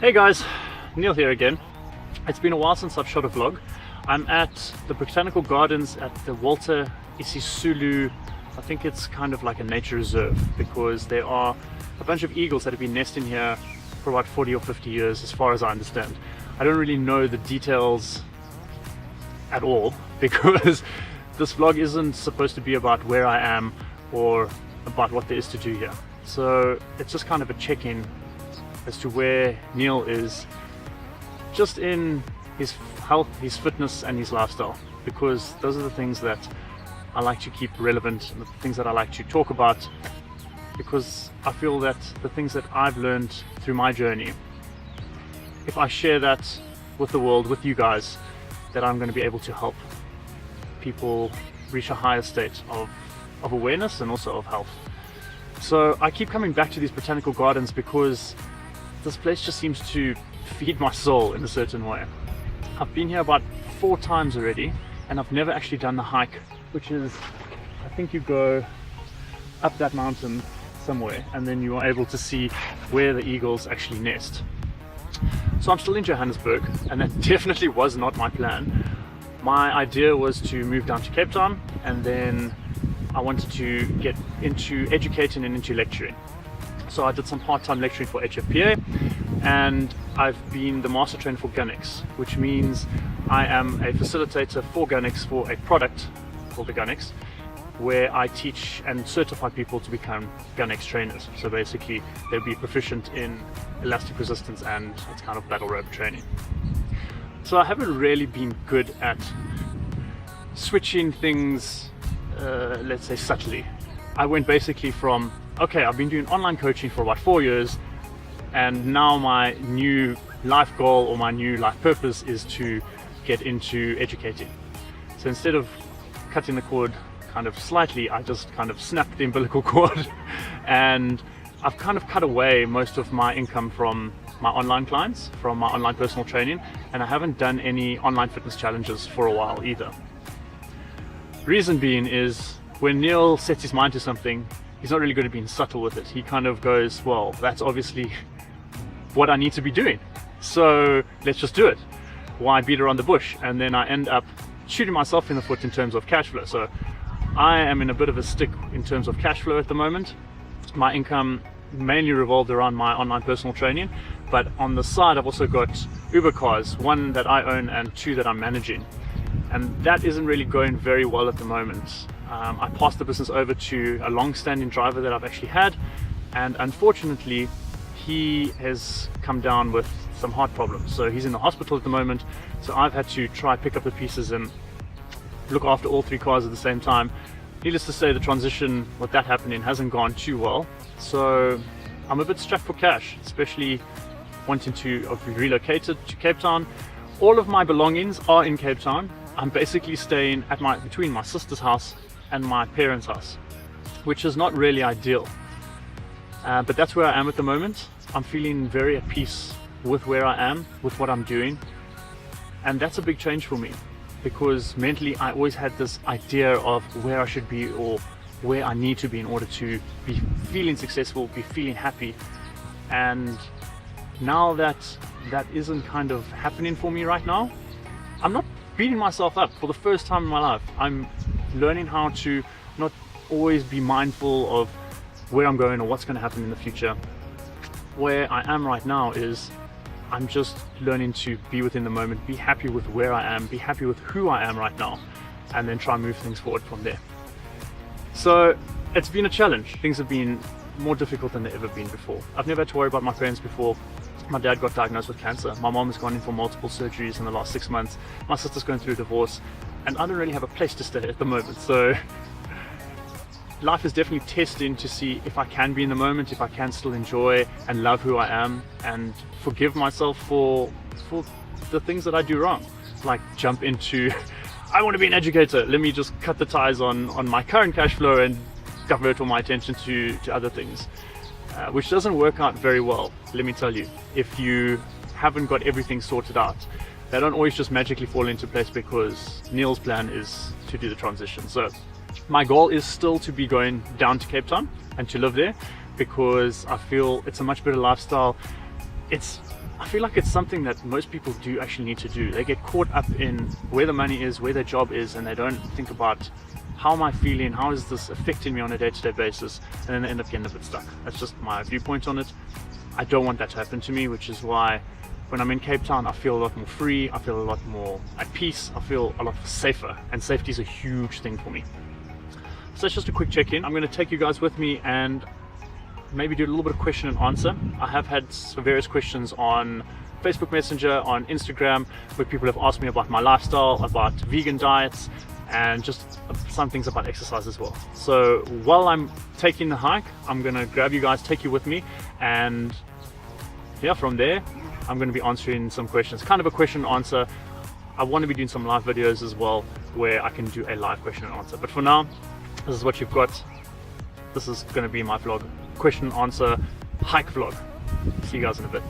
Hey guys, Neil here again. It's been a while since I've shot a vlog. I'm at the Botanical Gardens at the Walter Isisulu. I think it's kind of like a nature reserve because there are a bunch of eagles that have been nesting here for about 40 or 50 years as far as I understand. I don't really know the details at all because this vlog isn't supposed to be about where I am or about what there is to do here. So it's just kind of a check-in as to where Neil is, just in his health, his fitness and his lifestyle, because those are the things that I like to keep relevant and the things that I like to talk about, because I feel that the things that I've learned through my journey, if I share that with the world, with you guys, that I'm going to be able to help people reach a higher state of awareness and also of health. So I keep coming back to these botanical gardens because this place just seems to feed my soul in a certain way. I've been here about 4 times already and I've never actually done the hike, which is, I think you go up that mountain somewhere and then you are able to see where the eagles actually nest. So I'm still in Johannesburg and that definitely was not my plan. My idea was to move down to Cape Town and then I wanted to get into educating and into lecturing. So I did some part-time lecturing for HFPA and I've been the master trainer for Gunnex, which means I am a facilitator for Gunnex for a product called the Gunnex, where I teach and certify people to become Gunnex trainers. So basically they'll be proficient in elastic resistance and it's kind of battle rope training. So I haven't really been good at switching things, let's say subtly. I went basically from, okay, I've been doing online coaching for about 4 years and now my new life goal or my new life purpose is to get into educating. So instead of cutting the cord kind of slightly, I just kind of snapped the umbilical cord and I've kind of cut away most of my income from my online clients, from my online personal training, and I haven't done any online fitness challenges for a while either. Reason being is when Neil sets his mind to something, he's not really good at being subtle with it. He kind of goes, well, that's obviously what I need to be doing, so let's just do it. Why beat around the bush? And then I end up shooting myself in the foot in terms of cash flow. So I am in a bit of a stick in terms of cash flow at the moment. My income mainly revolved around my online personal training, but on the side I've also got Uber cars, 1 that I own and 2 that I'm managing, and that isn't really going very well at the moment. I passed the business over to a long-standing driver that I've actually had, and unfortunately he has come down with some heart problems, so he's in the hospital at the moment. So I've had to try pick up the pieces and look after all 3 cars at the same time. Needless to say, the transition with that happening hasn't gone too well, so I'm a bit strapped for cash, especially wanting to be relocated to Cape Town. All of my belongings are in Cape Town. I'm basically staying at between my sister's house and my parents' house, which is not really ideal, but that's where I am at the moment. I'm feeling very at peace with where I am, with what I'm doing, and that's a big change for me because mentally I always had this idea of where I should be or where I need to be in order to be feeling successful, be feeling happy, and now that that isn't kind of happening for me right now, I'm not beating myself up. For the first time in my life, I'm learning how to not always be mindful of where I'm going or what's going to happen in the future. Where I am right now is I'm just learning to be within the moment, be happy with where I am, be happy with who I am right now, and then try and move things forward from there. So it's been a challenge. Things have been more difficult than they've ever been before. I've never had to worry about my parents before. My dad got diagnosed with cancer. My mom has gone in for multiple surgeries in the last 6 months. My sister's going through a divorce, and I don't really have a place to stay at the moment. So life is definitely testing to see if I can be in the moment, if I can still enjoy and love who I am and forgive myself for the things that I do wrong. Like jump into, I want to be an educator, let me just cut the ties on my current cash flow and divert all my attention to other things, which doesn't work out very well, let me tell you. If you haven't got everything sorted out, they don't always just magically fall into place because Neil's plan is to do the transition. So my goal is still to be going down to Cape Town and to live there because I feel it's a much better lifestyle. It's I feel like it's something that most people do actually need to do. They get caught up in where the money is, where their job is, and they don't think about how am I feeling, how is this affecting me on a day-to-day basis, and then they end up getting a bit stuck. That's just my viewpoint on it. I don't want that to happen to me, which is why when I'm in Cape Town, I feel a lot more free, I feel a lot more at peace, I feel a lot safer, and safety is a huge thing for me. So it's just a quick check-in. I'm going to take you guys with me and maybe do a little bit of question and answer. I have had some various questions on Facebook Messenger, on Instagram, where people have asked me about my lifestyle, about vegan diets, and just some things about exercise as well. So while I'm taking the hike, I'm gonna grab you guys, take you with me, and yeah, from there, I'm gonna be answering some questions, kind of a question and answer. I want to be doing some live videos as well, where I can do a live question and answer. But for now, this is what you've got. This is gonna be my vlog. Question and answer hike vlog. See you guys in a bit.